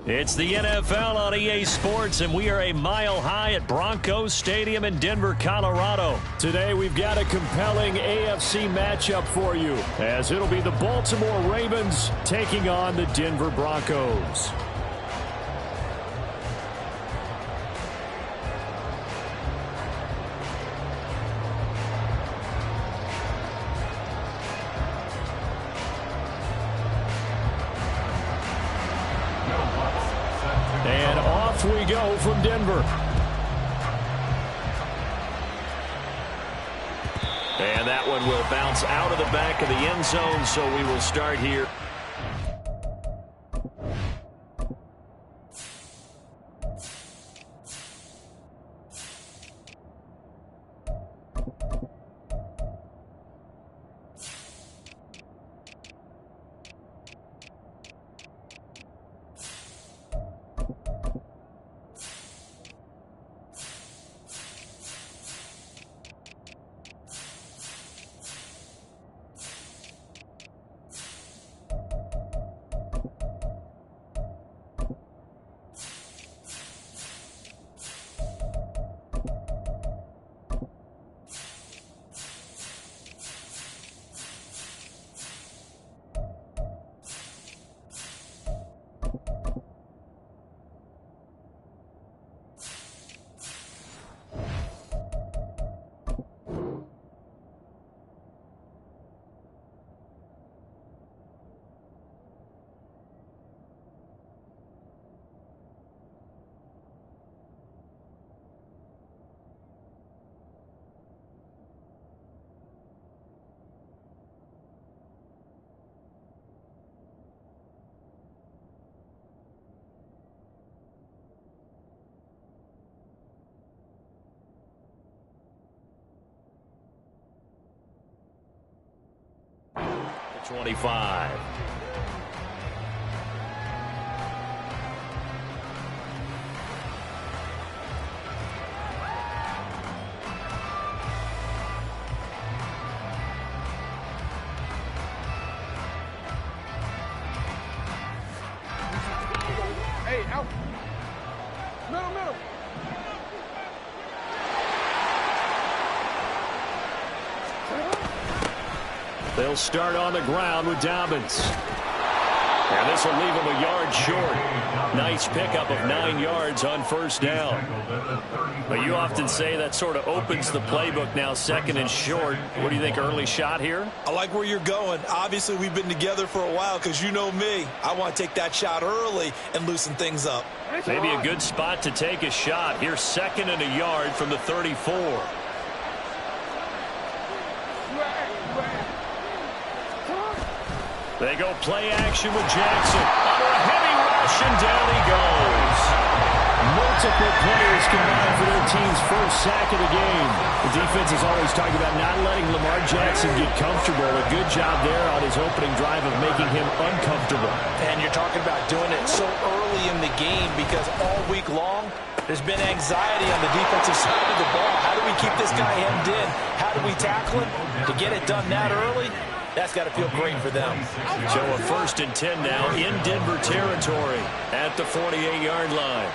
It's the NFL on EA Sports, and we are a mile high at Broncos Stadium in Denver, Colorado. Today, we've got a compelling AFC matchup for you, as it'll be the Baltimore Ravens taking on the Denver Broncos. And off we go from Denver. And that one will bounce out of the back of the end zone, so we will start here. The 25. Hey, out. Middle. They'll start on the ground with Dobbins. And this will leave him a yard short. Nice pickup of 9 yards on first down. But you often say that sort of opens the playbook now, second and short. What do you think, early shot here? I like where you're going. Obviously, we've been together for a while because you know me. I want to take that shot early and loosen things up. Maybe a good spot to take a shot. Here's second and a yard from the 34. They go play action with Jackson. Under a heavy rush, and down he goes. Multiple players combined for their team's first sack of the game. The defense is always talking about not letting Lamar Jackson get comfortable. A good job there on his opening drive of making him uncomfortable. And you're talking about doing it so early in the game because all week long, there's been anxiety on the defensive side of the ball. How do we keep this guy hemmed in? How do we tackle him? To get it done that early, that's got to feel great for them. So a 1st and 10 now in Denver territory at the 48-yard line.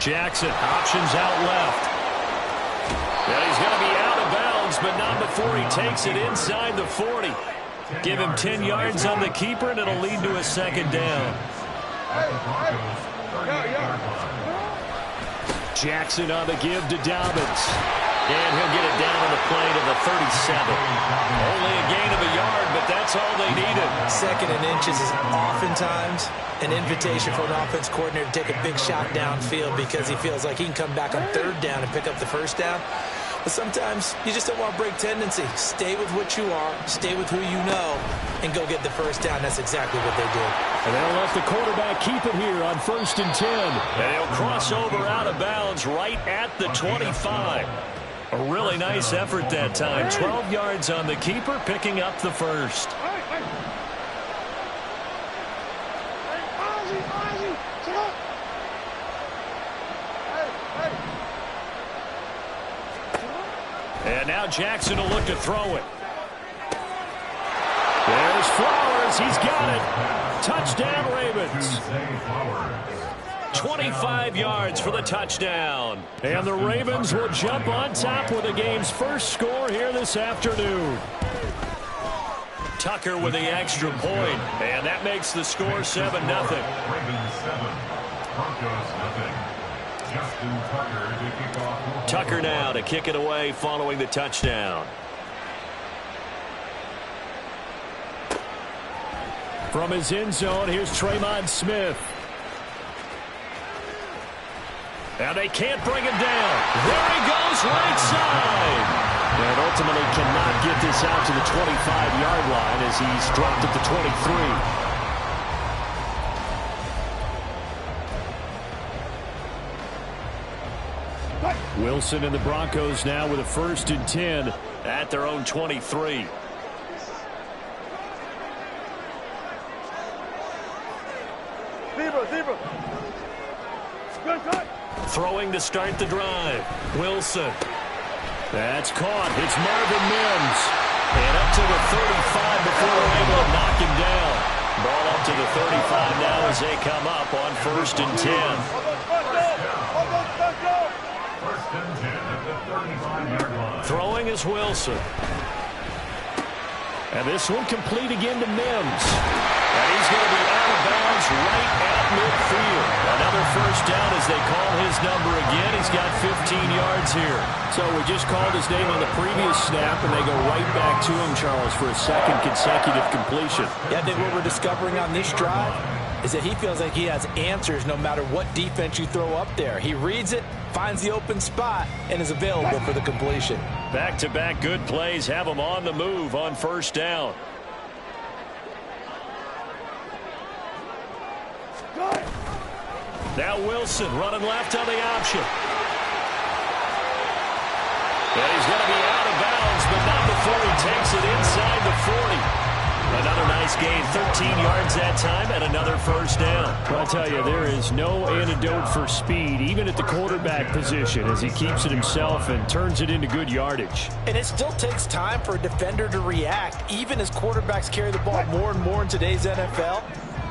Jackson options out left. And he's going to be out of bounds, but not before he takes it inside the 40. Give him 10 yards on the keeper, and it'll lead to a second down. Jackson on the give to Dobbins. And he'll get it down on the play to the 37. Only a gain of a yard, but that's all they needed. Second and inches is oftentimes an invitation for an offense coordinator to take a big shot downfield because he feels like he can come back on third down and pick up the first down. But sometimes you just don't want to break tendency. Stay with what you are, stay with who you know, and go get the first down. That's exactly what they did. And they'll let the quarterback keep it here on 1st and 10. And he'll cross over out of bounds right at the 25. A really nice effort that time. 12 yards on the keeper, picking up the first. And now Jackson will look to throw it. There's Flowers. fires. He's got it. Touchdown, Ravens. 25 yards for the touchdown. And the Ravens will jump on top with the game's first score here this afternoon. Tucker with the extra point, and that makes the score 7-0. Ravens 7, Broncos nothing. Justin Tucker to kick off. Tucker now to kick it away following the touchdown. From his end zone, here's Tremont Smith. And they can't bring him down. There he goes, right side. And ultimately cannot get this out to the 25-yard line as he's dropped at the 23. Wilson and the Broncos now with a 1st and 10 at their own 23. Zebra. Good cut. Throwing to start the drive. Wilson. That's caught. It's Marvin Mims. And up to the 35 before they're able to knock him down. Ball up to the 35 now as they come up on 1st and 10. First and 10 at the 35-yard line. Throwing is Wilson. And this one complete again to Mims. And he's going to be out of bounds right at midfield. Another 1st down as they call his number again. He's got 15 yards here. So we just called his name on the previous snap, and they go right back to him, Charles, for a 2nd consecutive completion. Yeah, I think what we're discovering on this drive is that he feels like he has answers no matter what defense you throw up there. He reads it, finds the open spot, and is available for the completion. Back-to-back good plays have him on the move on 1st down. Now Wilson running left on the option. And he's going to be out of bounds, but not before he takes it inside the 40. Another nice gain, 13 yards that time, and another 1st down. Well, I'll tell you, there is no antidote for speed, even at the quarterback position, as he keeps it himself and turns it into good yardage. And it still takes time for a defender to react, even as quarterbacks carry the ball more and more in today's NFL.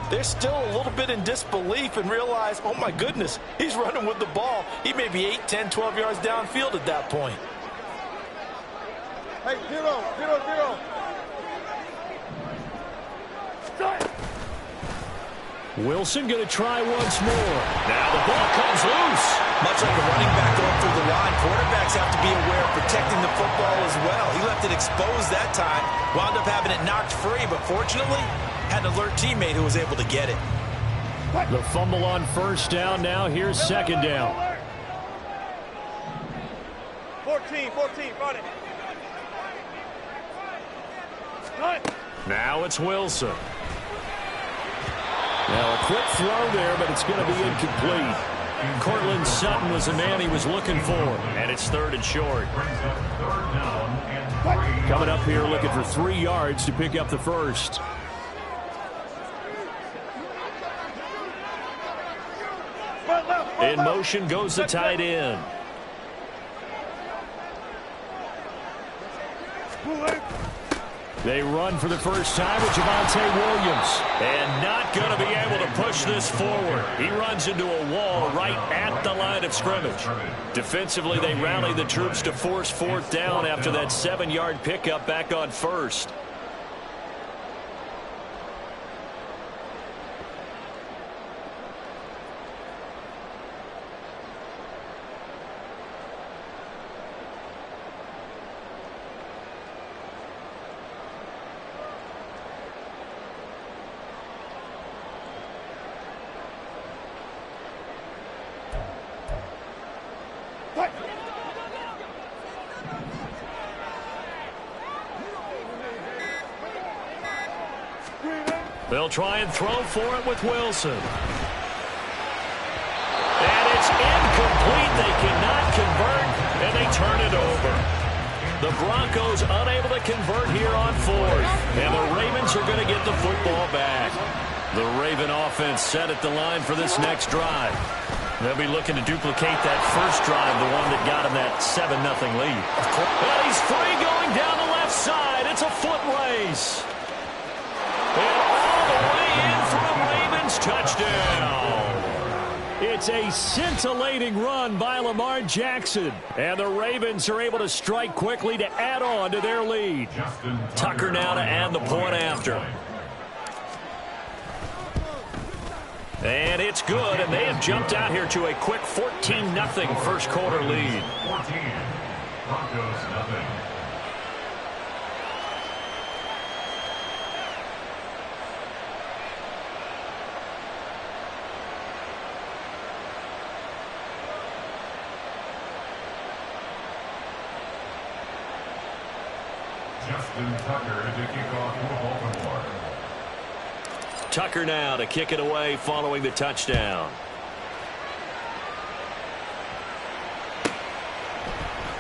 They're still a little bit in disbelief and realize, oh my goodness, he's running with the ball. He may be 8, 10, 12 yards downfield at that point. Hey, 0. Wilson going to try once more. Now the ball comes loose. Much like a running back going through the line, quarterbacks have to be aware of protecting the football as well. He left it exposed that time, wound up having it knocked free, but fortunately, had an alert teammate who was able to get it. The fumble on 1st down. Now here's 2nd down. 14, run it. Now it's Wilson. Now a quick throw there, but it's going to be incomplete. Cortland Sutton was the man he was looking for. And it's 3rd and short. Coming up here looking for 3 yards to pick up the 1st. In motion goes the tight end. They run for the first time with Javonte Williams. And not going to be able to push this forward. He runs into a wall right at the line of scrimmage. Defensively, they rally the troops to force 4th down after that 7-yard pickup back on 1st. They'll try and throw for it with Wilson. And it's incomplete. They cannot convert, and they turn it over. The Broncos unable to convert here on 4th. And the Ravens are going to get the football back. The Raven offense set at the line for this next drive. They'll be looking to duplicate that first drive, the one that got them that 7-0 lead. And he's free going down the left side. It's a foot race. And touchdown. It's a scintillating run by Lamar Jackson. And the Ravens are able to strike quickly to add on to their lead. Tucker now to add the point after. And it's good, and they have jumped out here to a quick 14-0 first quarter lead. 14. Broncos nothing. Justin Tucker to kick off for Baltimore. Tucker now to kick it away following the touchdown.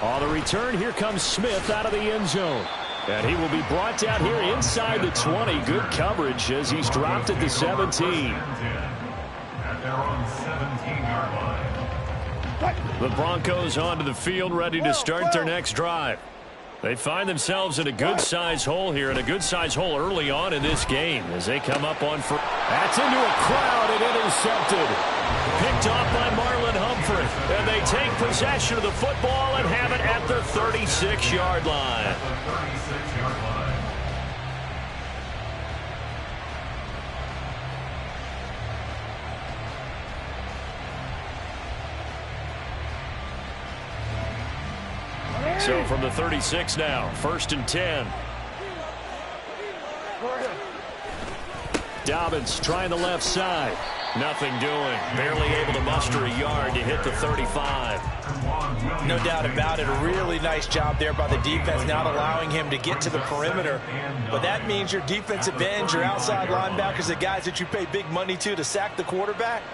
On the return, here comes Smith out of the end zone. And he will be brought down here inside the 20. Good coverage as he's dropped at the 17. At their own 17-yard line. The Broncos onto the field ready to start their next drive. They find themselves in a good-sized hole here, and a good-sized hole early on in this game as they come up on first. That's into a crowd and intercepted. Picked off by Marlon Humphrey, and they take possession of the football and have it at the 36-yard line. The 36-yard line. So from the 36 now, 1st and 10. Dobbins trying the left side. Nothing doing. Barely able to muster a yard to hit the 35. No doubt about it. A really nice job there by the defense, not allowing him to get to the perimeter. But that means your defensive ends, your outside linebackers, the guys that you pay big money to sack the quarterback,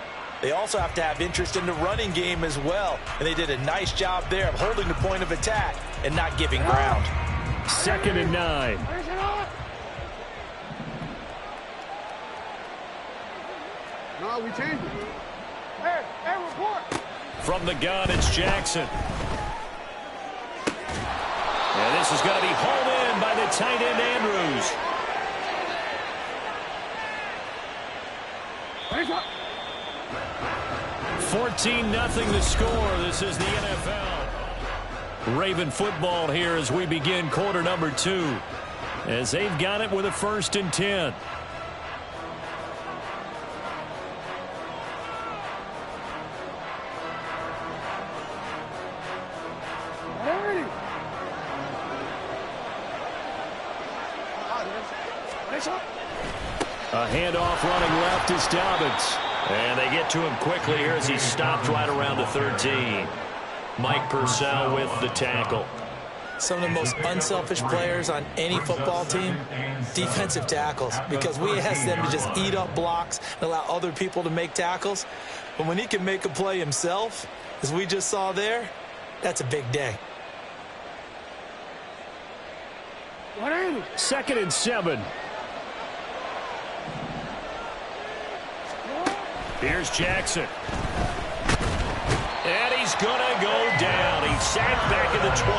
they also have to have interest in the running game as well. And they did a nice job there of holding the point of attack and not giving ground. 2nd and 9. No, we changed it. Hey, report. From the gun, it's Jackson. And this is going to be hauled in by the tight end, Andrews. 14-0 the score. This is the NFL. Raven football here as we begin quarter number 2. As they've got it with a 1st and 10. A handoff running left is Dobbins. And they get to him quickly here as he stopped right around the 13. Mike Purcell with the tackle. Some of the most unselfish players on any football team, defensive tackles, because we ask them to just eat up blocks and allow other people to make tackles. But when he can make a play himself, as we just saw there, that's a big day. 2nd and 7. Here's Jackson. And he's going to go down. He's sacked back at the 24.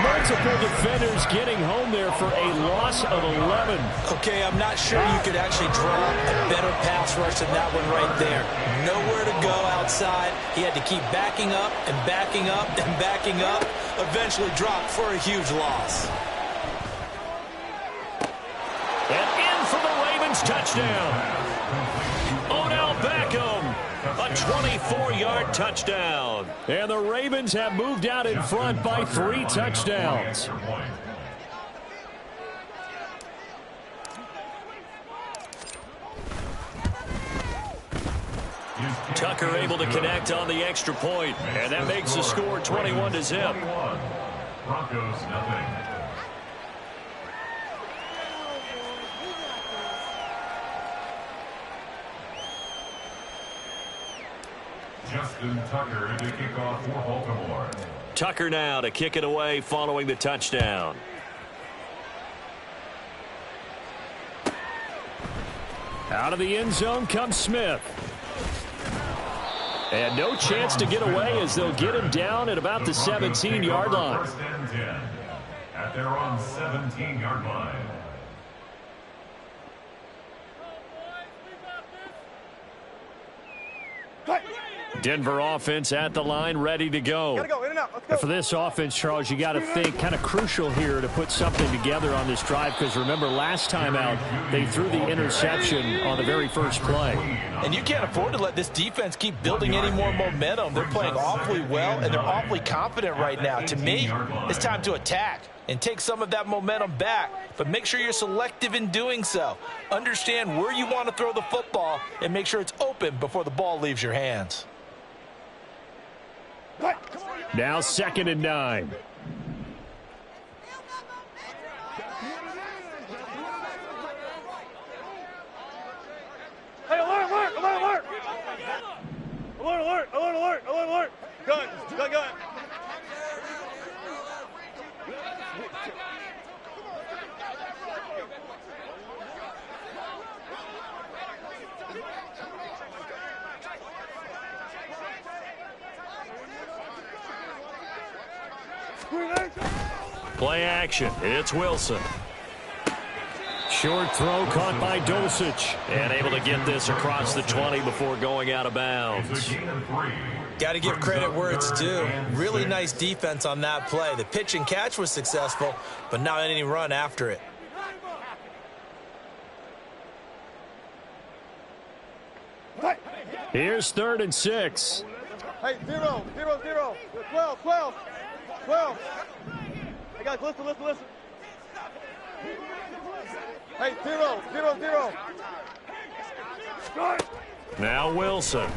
Multiple defenders getting home there for a loss of 11. Okay, I'm not sure you could actually draw a better pass rush than that one right there. Nowhere to go outside. He had to keep backing up and backing up and backing up. Eventually dropped for a huge loss. And in for the Ravens touchdown. Odell Beckham, a 24-yard touchdown. And the Ravens have moved out in front by 3 touchdowns. Tucker able to connect on the extra point, and that makes the score 21-0. Broncos nothing. Justin Tucker to kick off for Baltimore. Tucker now to kick it away following the touchdown. Out of the end zone comes Smith. And no chance to get away as they'll get him down at about the 17-yard line. 1st and 10 at their own 17-yard line. Denver offense at the line, ready to go. Gotta go, in and out. Let's go. And for this offense, Charles, you got to think kind of crucial here to put something together on this drive, because remember last time out they threw the interception on the very first play. And you can't afford to let this defense keep building any more momentum. They're playing awfully well, and they're awfully confident right now. To me, it's time to attack and take some of that momentum back, but make sure you're selective in doing so. Understand where you want to throw the football and make sure it's open before the ball leaves your hands. Now 2nd and 9. Hey, alert, alert, alert, alert. Alert, alert, alert, alert, alert, alert. Gun, gun, gun. Play action. It's Wilson. Short throw caught by Dulcich. And able to get this across the 20 before going out of bounds. Got to give credit where it's due. Really nice defense on that play. The pitch and catch was successful, but not any run after it. Here's 3rd and 6. Hey, 0, 0, 0. 12, 12, 12. Hey, guys, listen, listen, listen. Hey, 0, 0, 0. Now Wilson.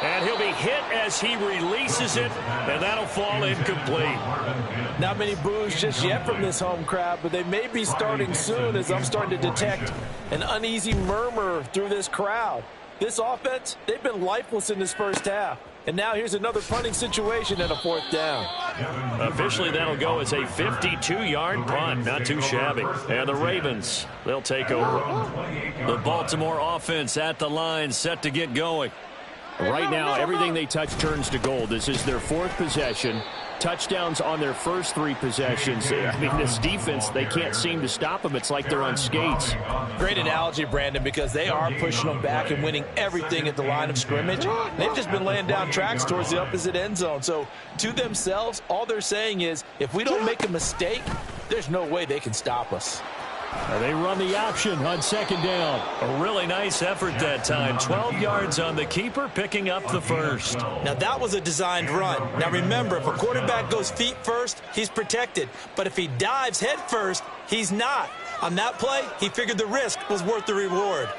And he'll be hit as he releases it, and that'll fall incomplete. Not many boos just yet from this home crowd, but they may be starting soon, as I'm starting to detect an uneasy murmur through this crowd. This offense, they've been lifeless in this first half. And now here's another punting situation and a 4th down. Officially, that'll go as a 52-yard punt. Not too shabby. And the Ravens, they'll take over. The Baltimore offense at the line, set to get going. Right now, everything they touch turns to gold. This is their 4th possession. Touchdowns on their first 3 possessions. I mean, this defense, they can't seem to stop them. It's like they're on skates. Great analogy, Brandon, because they are pushing them back and winning everything at the line of scrimmage. They've just been laying down tracks towards the opposite end zone. So to themselves, all they're saying is, if we don't make a mistake, there's no way they can stop us. They run the option on 2nd down. A really nice effort that time. 12 yards on the keeper, picking up the first. Now, that was a designed run. Now, remember, if a quarterback goes feet first, he's protected. But if he dives head first, he's not. On that play, he figured the risk was worth the reward.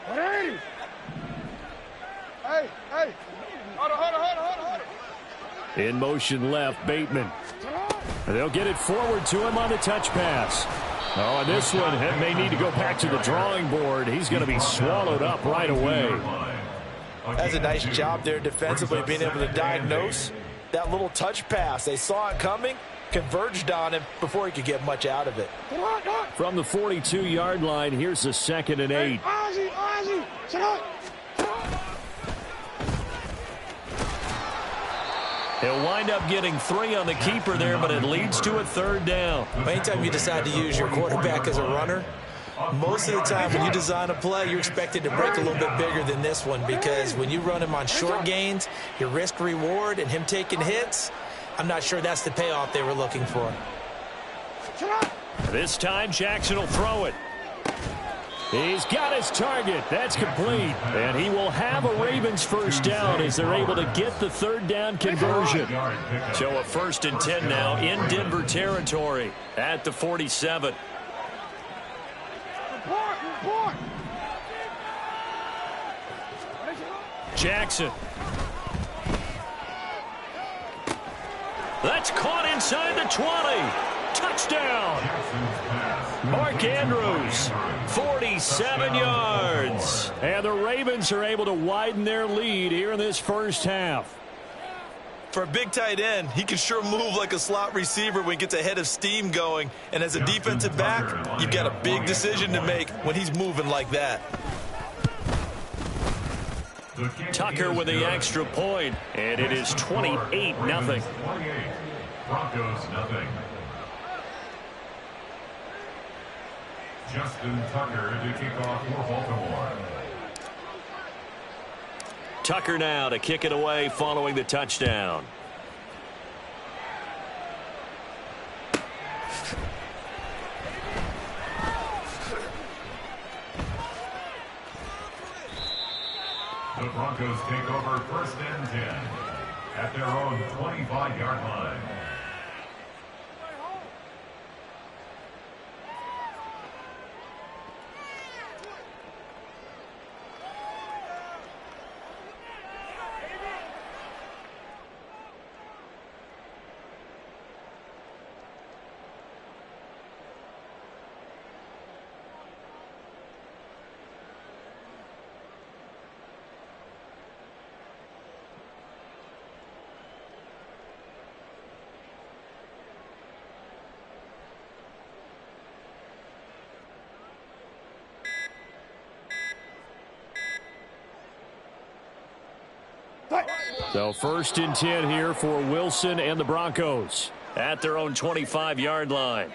Hey! Hey, hey! Hold on, hold on, hold on, hold on, hold on. In motion left, Bateman. They'll get it forward to him on the touch pass. Oh, and this one may need to go back to the drawing board. He's going to be swallowed up right away. That's a nice job there defensively, being able to diagnose that little touch pass. They saw it coming, converged on him before he could get much out of it. From the 42-yard line, here's a 2nd and 8. Ozzy, Ozzy, shut up. He'll wind up getting 3 on the keeper there, but it leads to a 3rd down. Anytime you decide to use your quarterback as a runner, most of the time when you design a play, you're expected to break a little bit bigger than this one, because when you run him on short gains, your risk reward and him taking hits, I'm not sure that's the payoff they were looking for. This time, Jackson will throw it. He's got his target. That's complete. And he will have a Ravens first down as they're able to get the 3rd down conversion. So a 1st and 10 now in Denver territory at the 47. Report. Jackson. That's caught inside the 20. Touchdown. Mark Andrews, 47 yards. And the Ravens are able to widen their lead here in this first half. For a big tight end, he can sure move like a slot receiver when he gets a head of steam going. And as a defensive back, you've got a big decision to make when he's moving like that. Tucker with the extra point, and it is 28-0. Broncos nothing. Justin Tucker to kick off for Baltimore. Tucker now to kick it away following the touchdown. The Broncos take over 1st and 10 at their own 25-yard line. So 1st and 10 here for Wilson and the Broncos at their own 25-yard line.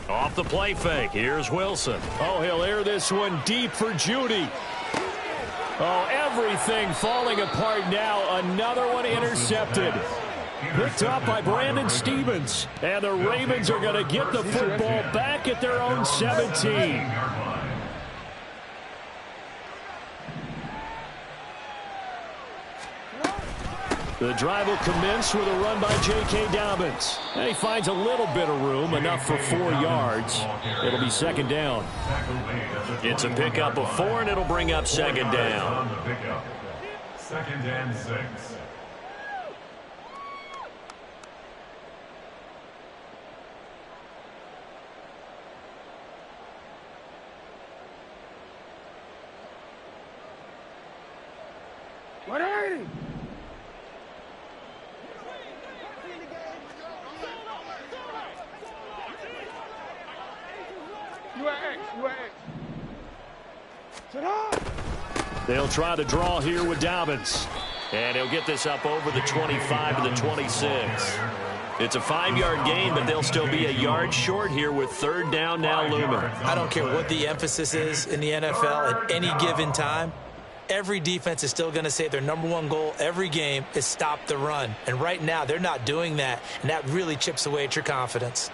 Off the play fake, here's Wilson. Oh, he'll air this one deep for Judy. Oh, everything falling apart now. Another one intercepted. Picked up by Brandon Stevens. And the Ravens are going to get the football back at their own 17. The drive will commence with a run by J.K. Dobbins. And he finds a little bit of room, enough for 4 yards. It'll be 2nd down. It's a pickup of 4, and it'll bring up 2nd down. 2nd and 6. They'll try the draw here with Dobbins. And he'll get this up over the 25 to the 26. It's a 5-yard gain, but they'll still be a yard short here with 3rd down now looming. I don't care what the emphasis is in the NFL at any given time. Every defense is still going to say their #1 goal every game is stop the run. And right now, they're not doing that, and that really chips away at your confidence.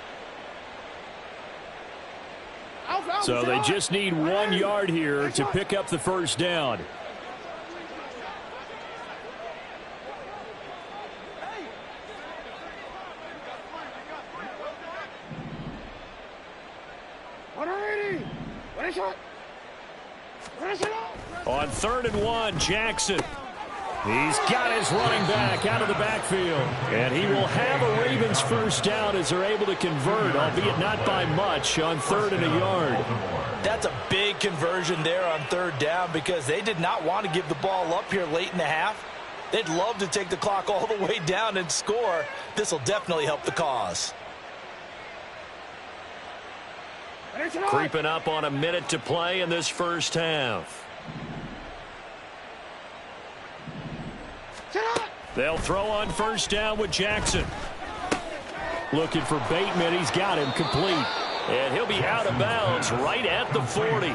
So they just need 1 yard here to pick up the 1st down. On 3rd and 1, Jackson. He's got his running back out of the backfield. And he will have a Ravens 1st down as they're able to convert, albeit not by much, on 3rd and a yard. That's a big conversion there on 3rd down because they did not want to give the ball up here late in the half. They'd love to take the clock all the way down and score. This will definitely help the cause. Creeping up on a minute to play in this 1st half. They'll throw on 1st down with Jackson. Looking for Bateman. He's got him complete. And he'll be out of bounds right at the 40.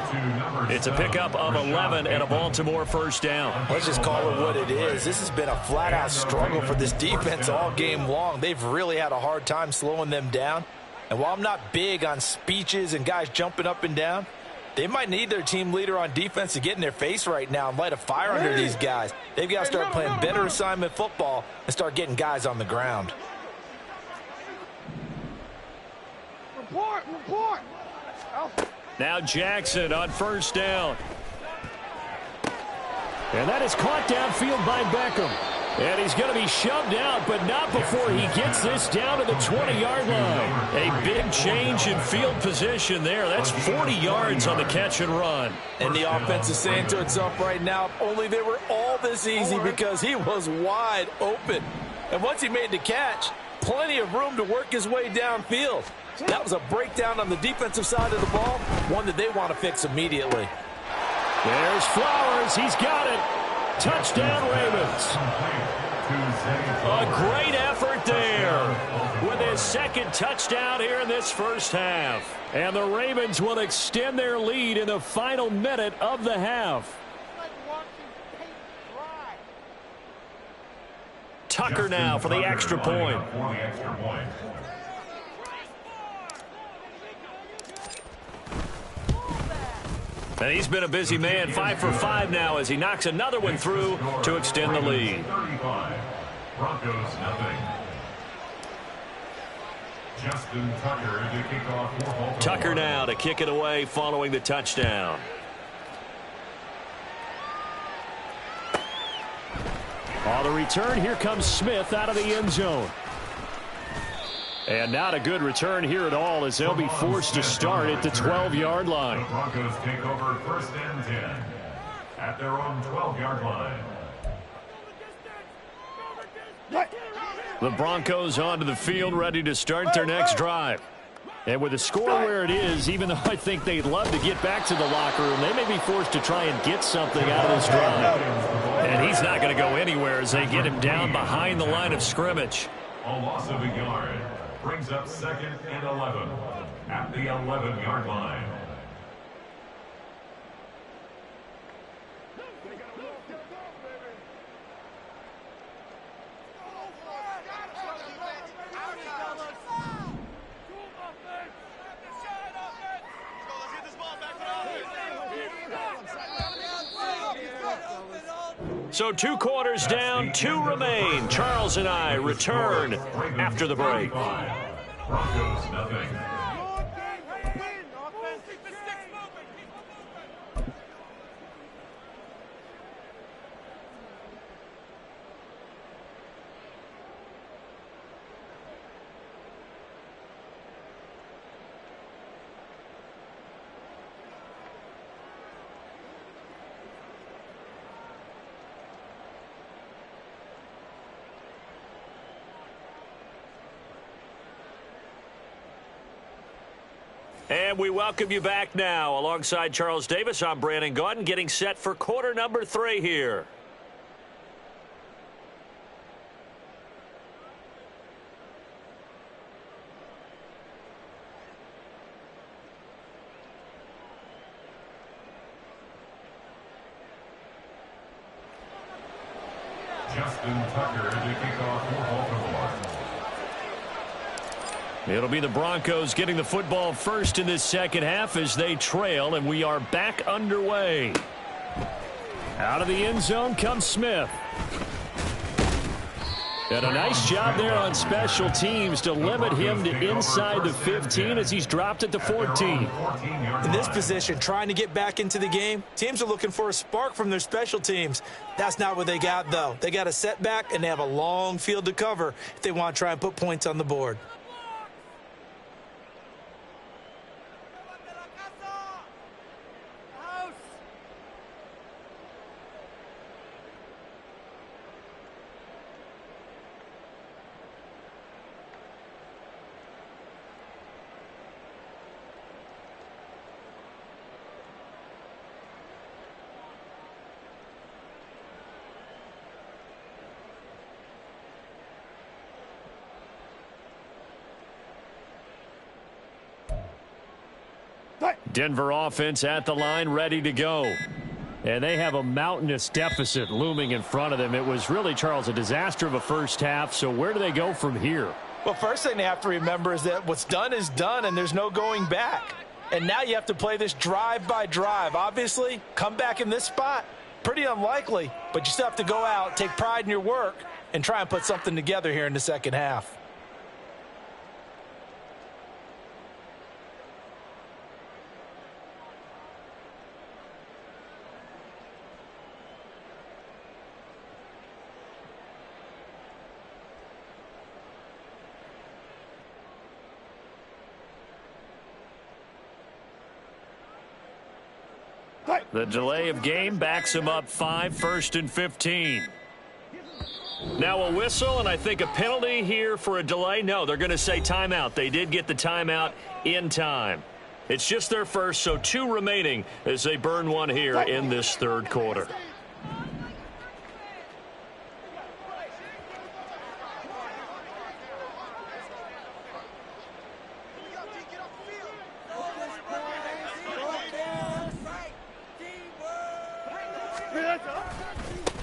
It's a pickup of 11 and a Baltimore 1st down. Let's just call it what it is. This has been a flat-out struggle for this defense all game long. They've really had a hard time slowing them down. And while I'm not big on speeches and guys jumping up and down, they might need their team leader on defense to get in their face right now and light a fire under these guys. They've got to start playing better assignment football and start getting guys on the ground. Report. Now Jackson on 1st down. And that is caught downfield by Beckham. And he's going to be shoved out, but not before he gets this down to the 20-yard line. A big change in field position there. That's 40 yards on the catch and run. And the offense is saying to itself right now, if only they were all this easy, because he was wide open. And once he made the catch, plenty of room to work his way downfield. That was a breakdown on the defensive side of the ball, one that they want to fix immediately. There's Flowers. He's got it. Touchdown, Ravens. A great effort there with his second touchdown here in this first half. And the Ravens will extend their lead in the final minute of the half. Tucker now for the extra point. And he's been a busy man, 5 for 5 now as he knocks another one through to extend the lead. Broncos nothing. Justin Tucker to kick off for Baltimore. Tucker now to kick it away following the touchdown. On the return, here comes Smith out of the end zone. And not a good return here at all as they'll be forced to start at the 12-yard line. The Broncos take over 1st and 10 at their own 12-yard line. The Broncos onto the field ready to start their next drive. And with the score where it is, even though I think they'd love to get back to the locker room, they may be forced to try and get something out of this drive. And he's not going to go anywhere as they get him down behind the line of scrimmage. A loss of a yard brings up 2nd and 11 at the 11-yard line. So 2 quarters down, 2 remain. Charles and I return after the break. Broncos nothing. And we welcome you back now. Alongside Charles Davis, I'm Brandon Gaudin, getting set for quarter number 3 here. Justin Tucker to kick off for Baltimore. It'll be the Broncos getting the football first in this second half as they trail, and we are back underway. Out of the end zone comes Smith. And a nice job there on special teams to limit him to inside the 15 as he's dropped at the 14. In this position, trying to get back into the game, teams are looking for a spark from their special teams. That's not what they got, though. They got a setback, and they have a long field to cover if they want to try and put points on the board. Denver offense at the line, ready to go. And they have a mountainous deficit looming in front of them. It was really, Charles, a disaster of a first half. So where do they go from here? Well, first thing they have to remember is that what's done is done, and there's no going back. And now you have to play this drive by drive. Obviously, come back in this spot, pretty unlikely, but you still have to go out, take pride in your work, and try and put something together here in the second half. The delay of game backs him up 5, 1st and 15. Now a whistle, and I think a penalty here for a delay. No, they're going to say timeout. They did get the timeout in time. It's just their first, so 2 remaining as they burn one here in this third quarter.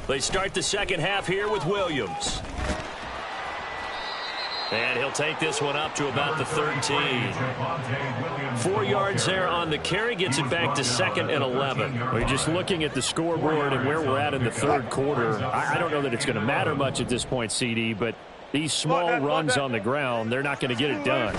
They start the second half here with Williams. And he'll take this one up to about the 13. 4 yards there on the carry, gets it back to 2nd and 11. We're just looking at the scoreboard and where we're at in the third quarter. I don't know that it's going to matter much at this point, CD, but these small runs on the ground, they're not going to get it done.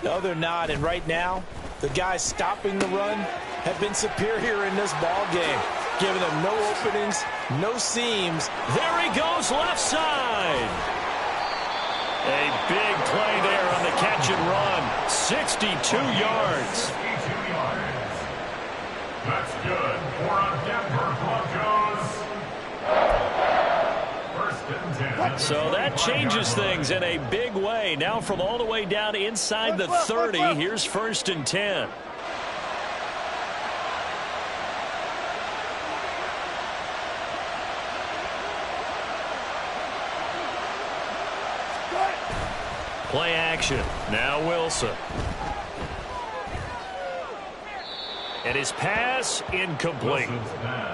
No, they're not. And right now, the guys stopping the run have been superior in this ball game, giving them no openings, no seams. There he goes, left side. A big play there on the catch and run. 62 yards. That's good for a Denver Broncos. 1st and 10. So that changes things in a big way. Now from all the way down inside the 30, here's 1st and 10. Play action. Now Wilson. And his pass incomplete.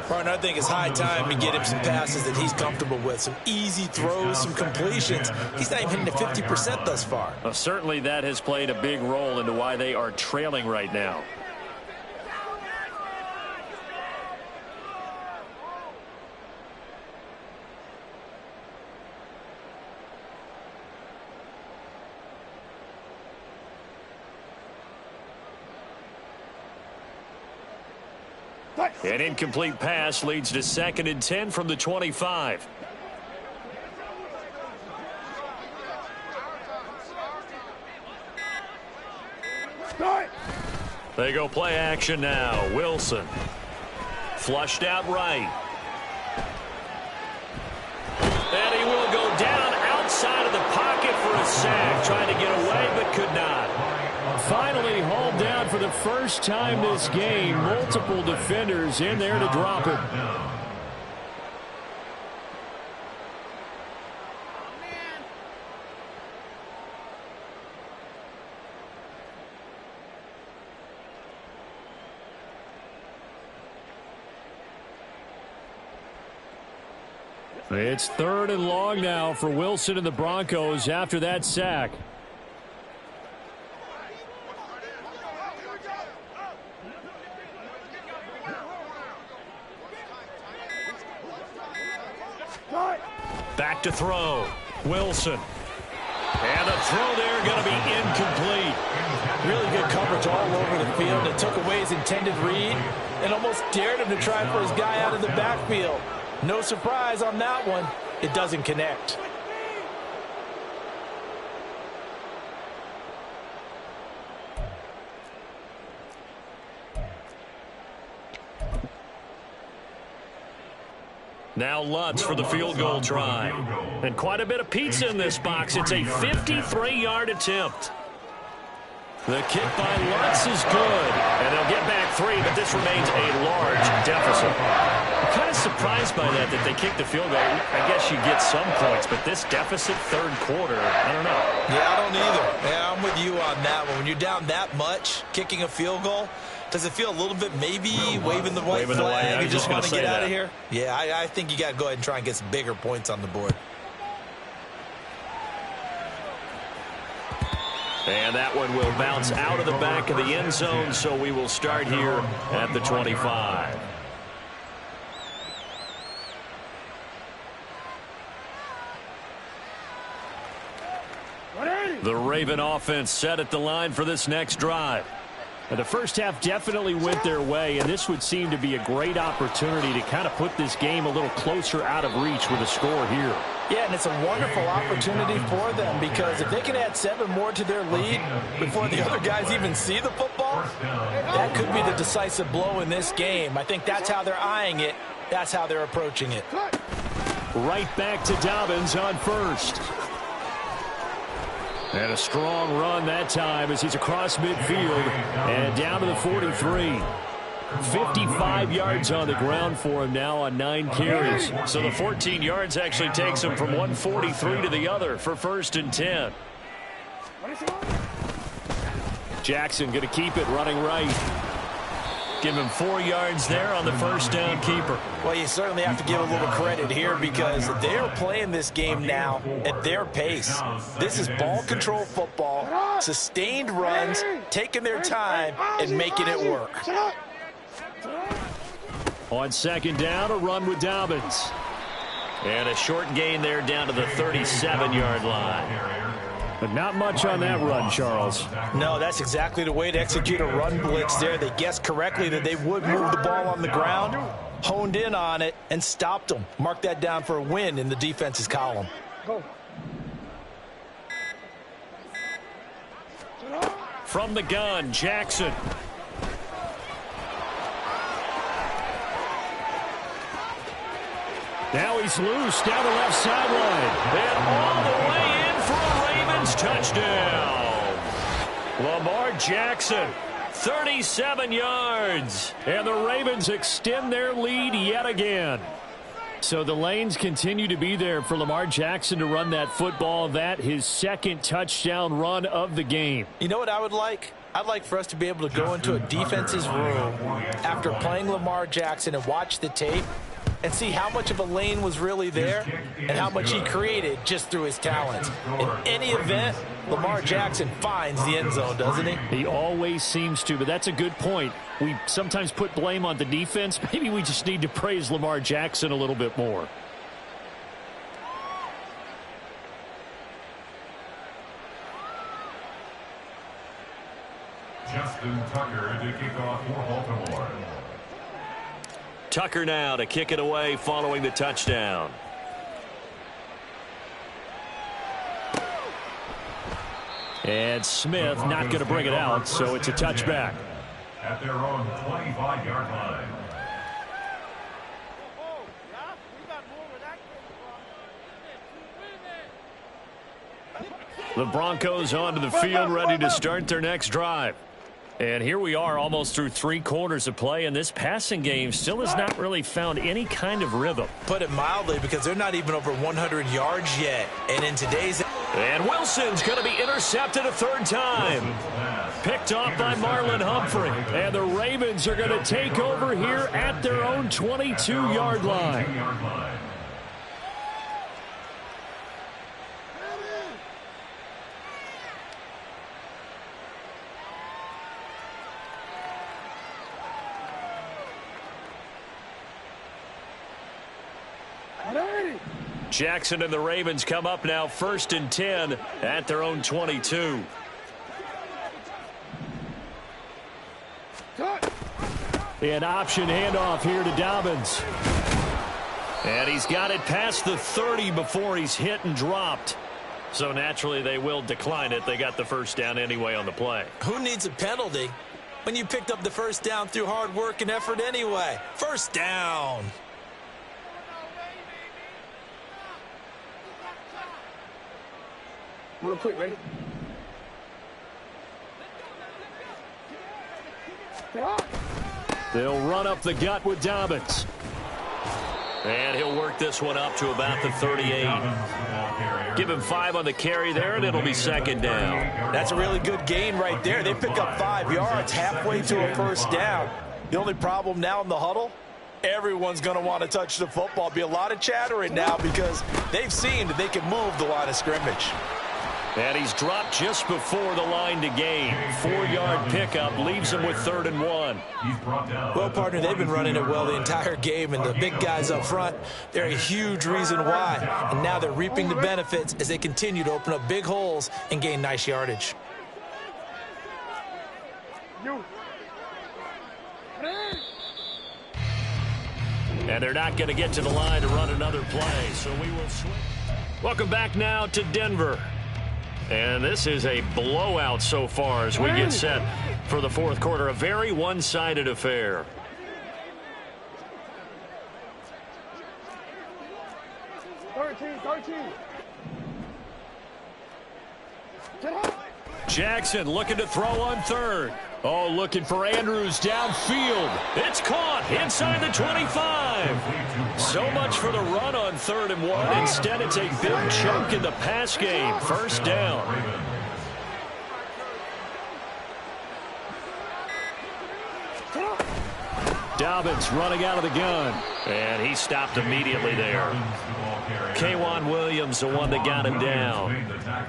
Partner, I think it's high time to get him some passes that he's comfortable with. Some easy throws, some completions. He's not even hitting the 50% thus far. Well, certainly that has played a big role into why they are trailing right now. An incomplete pass leads to 2nd and 10 from the 25. They go play action now. Wilson. Flushed out right. And he will go down outside of the pocket for a sack. Trying to get away, but could not. Finally hauled down for the first time this game. Multiple defenders in there to drop him. It's 3rd and long now for Wilson and the Broncos after that sack. Back to throw. Wilson. And the throw there going to be incomplete. Really good coverage all over the field. It took away his intended read and almost dared him to try for his guy out of the backfield. No surprise on that one. It doesn't connect. Now Lutz for the field goal try. And quite a bit of pizza in this box. It's a 53-yard attempt. The kick by Lutz is good. And they'll get back 3, but this remains a large deficit. I'm kind of surprised by that they kicked the field goal. I guess you get some points, but this deficit third quarter, I don't know. Yeah, I don't either. Yeah, I'm with you on that one. When you're down that much, kicking a field goal, does it feel a little bit maybe waving the white flag? You just want to get out of here? Yeah, I think you got to go ahead and try and get some bigger points on the board. And that one will bounce out of the back of the end zone, so we will start here at the 25. The Raven offense set at the line for this next drive. The first half definitely went their way, and this would seem to be a great opportunity to kind of put this game a little closer out of reach with a score here. Yeah, and it's a wonderful opportunity for them because if they can add 7 more to their lead before the other guys even see the football, that could be the decisive blow in this game. I think that's how they're eyeing it. That's how they're approaching it. Right back to Dobbins on first. And a strong run that time as he's across midfield and down to the 43. 55 yards on the ground for him now on 9 carries. So the 14 yards actually takes him from 143 to the other for 1st and 10. Jackson going to keep it running right. Give him 4 yards there on the first down keeper. Well, you certainly have to give a little credit here because they're playing this game now at their pace. This is ball control football, sustained runs, taking their time, and making it work. On 2nd down, a run with Dobbins. And a short gain there down to the 37-yard line. But not much on that run, Charles. No, that's exactly the way to execute a run blitz there. They guessed correctly that they would move the ball on the ground, honed in on it, and stopped them. Mark that down for a win in the defense's column. From the gun, Jackson. Now he's loose down the left sideline. And all the way in for a Ravens touchdown. Lamar Jackson, 37 yards. And the Ravens extend their lead yet again. So the lanes continue to be there for Lamar Jackson to run that football. That his 2nd touchdown run of the game. You know what I would like? I'd like for us to be able to go into a defense's room after playing Lamar Jackson and watch the tape and see how much of a lane was really there and how much he created just through his talents. In any event, Lamar Jackson finds the end zone, doesn't he? He always seems to, but that's a good point. We sometimes put blame on the defense. Maybe we just need to praise Lamar Jackson a little bit more. Justin Tucker to kick off for Baltimore. Tucker now to kick it away following the touchdown. And Smith not going to bring it out, so it's a touchback. At their own 25-yard line. The Broncos onto the field, ready to start their next drive. And here we are almost through 3 quarters of play, and this passing game still has not really found any kind of rhythm. Put it mildly, because they're not even over 100 yards yet. And in today's... And Wilson's going to be intercepted a 3rd time. Picked off by Marlon Humphrey. And the Ravens are going to take over here at their own 22-yard line. Jackson and the Ravens come up now 1st and 10 at their own 22. An option handoff here to Dobbins. And he's got it past the 30 before he's hit and dropped. So naturally they will decline it. They got the 1st down anyway on the play. Who needs a penalty when you picked up the 1st down through hard work and effort anyway? 1st down. Real quick, ready? They'll run up the gut with Dobbins. And he'll work this one up to about the 38. Give him 5 on the carry there, and it'll be 2nd down. That's a really good gain right there. They pick up 5 yards halfway to a 1st down. The only problem now in the huddle, everyone's going to want to touch the football. Be a lot of chattering now because they've seen that they can move the line of scrimmage. And he's dropped just before the line to gain. 4-yard pickup leaves him with 3rd and 1. Well, partner, they've been running it well the entire game, and the big guys up front, they're a huge reason why. And now they're reaping the benefits as they continue to open up big holes and gain nice yardage. You. And they're not going to get to the line to run another play, so we will switch. Welcome back now to Denver. And this is a blowout so far as we get set for the fourth quarter. A very one-sided affair. Jackson looking to throw on third. Oh, looking for Andrews downfield. It's caught inside the 25. So much for the run on 3rd and 1. Instead, it's a big chunk in the pass game. First down. Dobbins running out of the gun. And he stopped immediately there. K'Wan Williams, the one that got him down.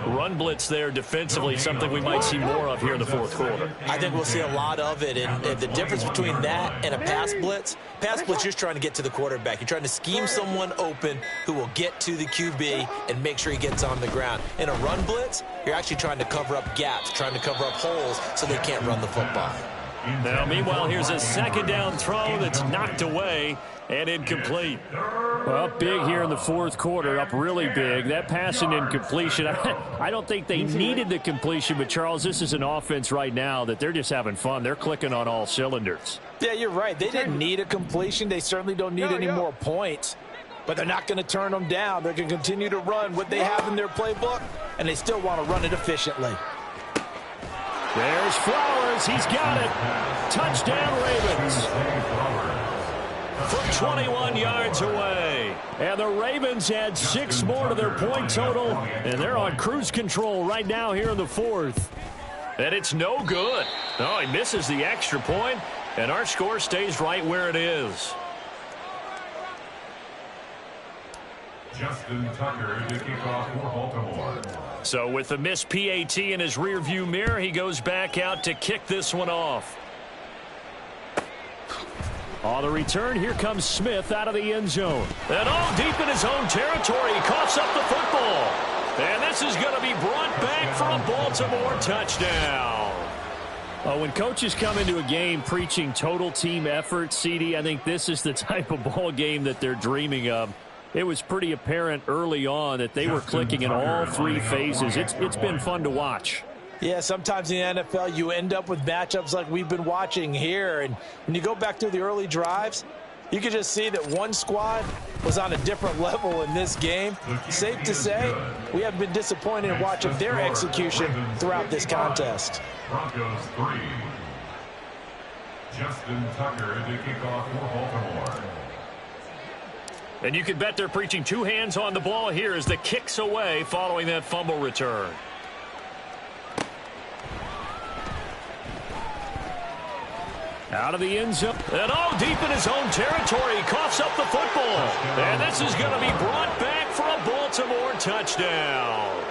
Run blitz there defensively, something we might see more of here in the fourth quarter. I think we'll see a lot of it. And the difference between that and a pass blitz, you're just trying to get to the quarterback. You're trying to scheme someone open who will get to the QB and make sure he gets on the ground. In a run blitz, you're actually trying to cover up gaps, trying to cover up holes so they can't run the football. Now, meanwhile, here's a second down throw that's knocked away and incomplete. Well, big here in the fourth quarter, up really big. That pass and incompletion, I don't think they needed the completion, but, Charles, this is an offense right now that they're just having fun. They're clicking on all cylinders. Yeah, you're right. They didn't need a completion. They certainly don't need any more points, but they're not going to turn them down. They're going to continue to run what they have in their playbook, and they still want to run it efficiently. There's Flowers. He's got it. Touchdown, Ravens. From 21 yards away. And the Ravens add 6 more to their point total, and they're on cruise control right now here in the fourth. And it's no good. No, he misses the extra point, and our score stays right where it is. Justin Tucker to kick off for Baltimore. So with the missed PAT in his rearview mirror, he goes back out to kick this one off. On the return, here comes Smith out of the end zone. And deep in his own territory, he coughs up the football. And this is going to be brought back for a Baltimore touchdown. When coaches come into a game preaching total team effort, CD, I think this is the type of ball game that they're dreaming of. It was pretty apparent early on that they were clicking in all 3 phases. It's been fun to watch. Yeah, sometimes in the NFL you end up with matchups like we've been watching here. And when you go back to the early drives, you can just see that one squad was on a different level in this game. Safe to say, we have been disappointed in watching their execution throughout this contest. Broncos 3. Justin Tucker to kick off for Baltimore. And you can bet they're preaching 2 hands on the ball here as the kick's away following that fumble return. Out of the end zone. And deep in his own territory, he coughs up the football. And this is going to be brought back for a Baltimore touchdown.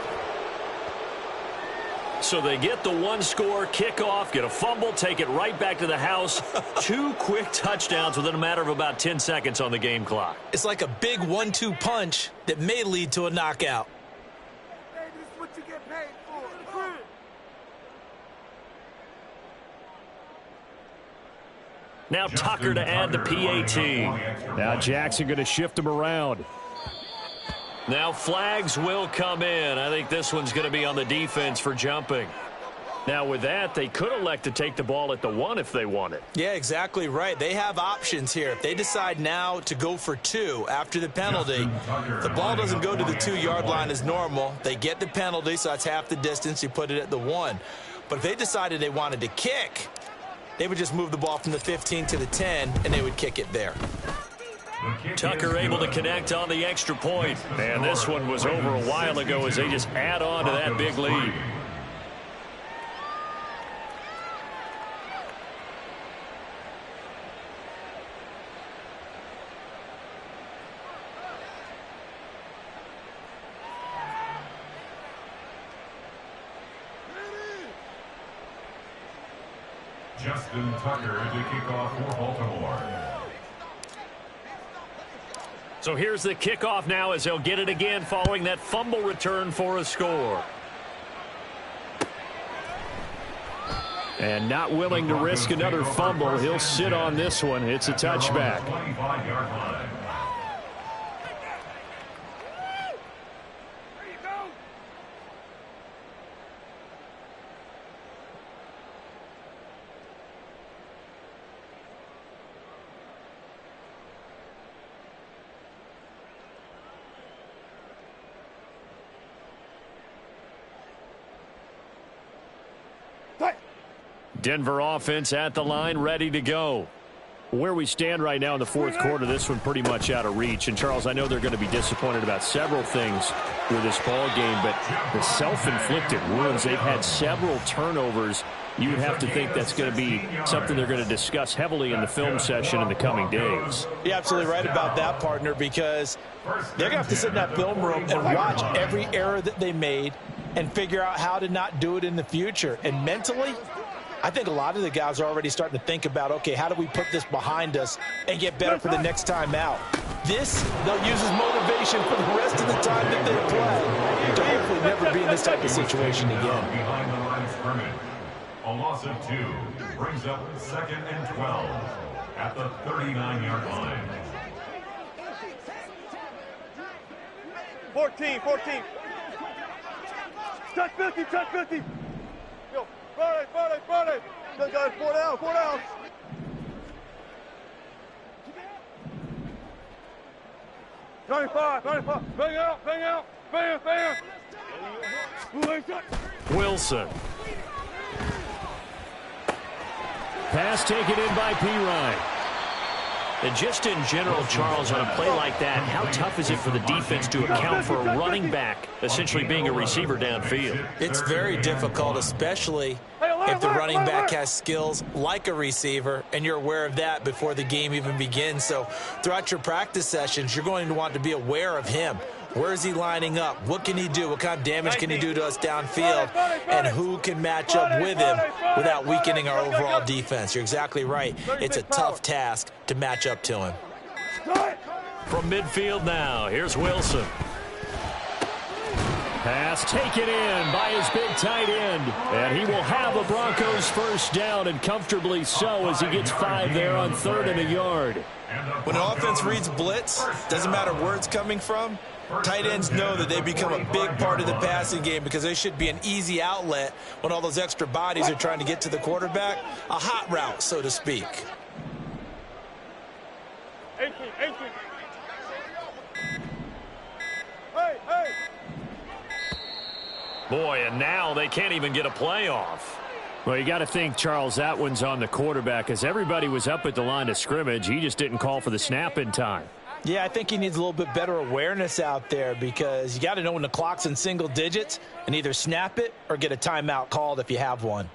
So they get the 1-score kickoff, get a fumble, take it right back to the house. 2 quick touchdowns within a matter of about 10 seconds on the game clock. It's like a big 1-2 punch that may lead to a knockout. Hey, this is what you get paid for. Now Tucker to add the PAT. Now Jackson going to shift him around. Now flags will come in. I think this one's going to be on the defense for jumping. Now with that, they could elect to take the ball at the 1 if they want it. Yeah, exactly right. They have options here. If they decide now to go for 2 after the penalty, the ball doesn't go to the 2-yard line as normal. They get the penalty, so that's half the distance. You put it at the 1. But if they decided they wanted to kick, they would just move the ball from the 15 to the 10, and they would kick it there. Tucker able to connect on the extra point. And this one was over a while ago as they just add on to that big lead. Justin Tucker to kick off for Baltimore. So here's the kickoff now as they'll get it again following that fumble return for a score. And not willing to risk another fumble. He'll sit on this one. It's a touchback. Denver offense at the line, ready to go. Where we stand right now in the fourth quarter, this one pretty much out of reach. And, Charles, I know they're going to be disappointed about several things with this ball game, but the self-inflicted wounds, they've had several turnovers. You would have to think that's going to be something they're going to discuss heavily in the film session in the coming days. You're absolutely right about that, partner, because they're going to have to sit in that film room and watch every error that they made and figure out how to not do it in the future. And mentally, I think a lot of the guys are already starting to think about, okay, how do we put this behind us and get better for the next time out? This, they'll use as motivation for the rest of the time that they play to hopefully never be in this type of situation again. Behind the line of scrimmage, a loss of 2 brings up 2nd and 12 at the 39-yard line. 14. Touch 50, touch 50. Yo, run it. Good guys, 4 down. 95. Bang out. Bam. Wilson. Pass taken in by P-Ryan. And just in general, Charles, on a play like that, how tough is it for the defense to account for a running back essentially being a receiver downfield? It's very difficult, especially if the running back has skills like a receiver, and you're aware of that before the game even begins. So throughout your practice sessions, you're going to want to be aware of him. Where is he lining up? What can he do? What kind of damage can he do to us downfield? And who can match up with him without weakening our overall defense? You're exactly right. It's a tough task to match up to him. From midfield now, here's Wilson. Pass taken in by his big tight end. And he will have the Broncos first down, and comfortably so, as he gets 5 there on 3rd and a yard. When an offense reads blitz, doesn't matter where it's coming from, tight ends know that they become a big part of the passing game because they should be an easy outlet when all those extra bodies are trying to get to the quarterback. A hot route, so to speak. 18. Hey. Boy, and now they can't even get a play off. Well, you got to think, Charles, that one's on the quarterback, as everybody was up at the line of scrimmage. He just didn't call for the snap in time. Yeah, I think he needs a little bit better awareness out there, because you got to know when the clock's in single digits and either snap it or get a timeout called if you have one.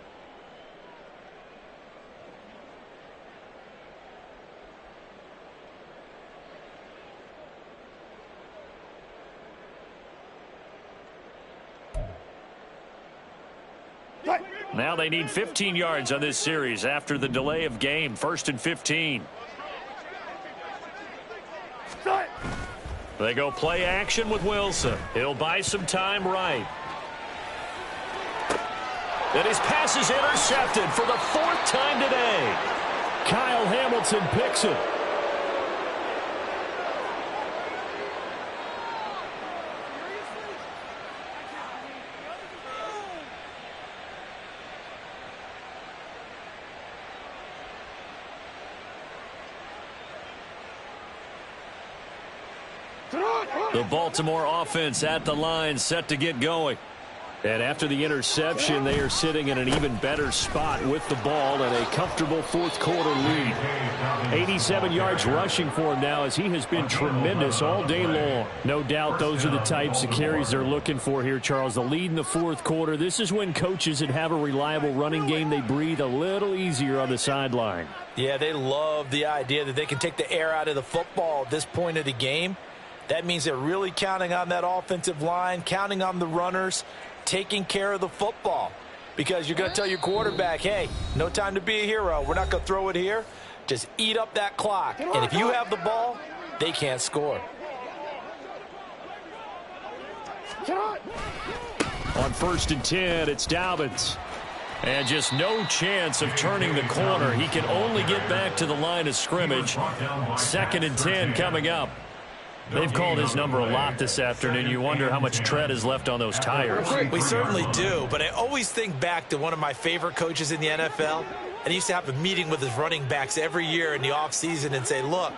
Now they need 15 yards on this series after the delay of game. 1st and 15. They go play action with Wilson. He'll buy some time right. And his pass is intercepted for the 4th time today. Kyle Hamilton picks it. The Baltimore offense at the line, set to get going. And after the interception, they are sitting in an even better spot with the ball and a comfortable 4th quarter lead. 87 yards rushing for him now, as he has been tremendous all day long. No doubt those are the types of carries they're looking for here, Charles. The lead in the 4th quarter. This is when coaches that have a reliable running game, they breathe a little easier on the sideline. Yeah, they love the idea that they can take the air out of the football at this point of the game. That means they're really counting on that offensive line, counting on the runners, taking care of the football. Because you're going to tell your quarterback, hey, no time to be a hero. We're not going to throw it here. Just eat up that clock. And if you have the ball, they can't score. On 1st and 10, it's Dobbins. And just no chance of turning the corner. He can only get back to the line of scrimmage. 2nd and 10 coming up. They've called his number a lot this afternoon. You wonder how much tread is left on those tires. We certainly do, but I always think back to one of my favorite coaches in the NFL, and he used to have a meeting with his running backs every year in the offseason and say, look,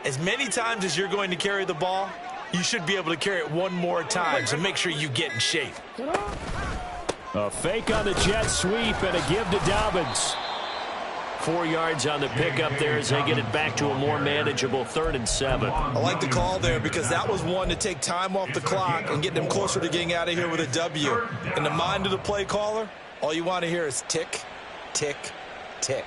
as many times as you're going to carry the ball, you should be able to carry it one more time, so make sure you get in shape. A fake on the jet sweep and a give to Dobbins. 4 yards on the pickup there as they get it back to a more manageable 3rd and 7. I like the call there because that was one to take time off the clock and get them closer to getting out of here with a W. In the mind of the play caller, all you want to hear is tick, tick, tick.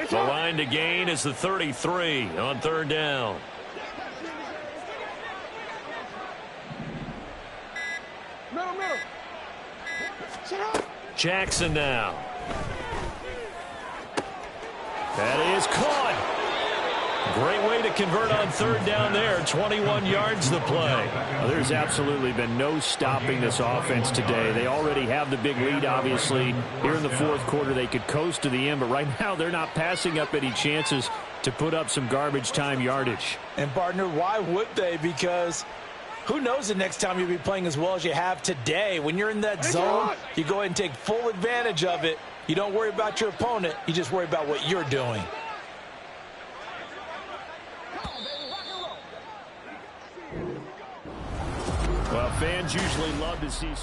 The line to gain is the 33 on 3rd down. Jackson now. That is caught. Great way to convert on 3rd down there. 21 yards the play. Well, there's absolutely been no stopping this offense today. They already have the big lead, obviously. Here in the 4th quarter, they could coast to the end, but right now they're not passing up any chances to put up some garbage time yardage. And, partner, why would they? Because who knows the next time you'll be playing as well as you have today. When you're in that zone, you go ahead and take full advantage of it. You don't worry about your opponent. You just worry about what you're doing. Well, fans usually love to see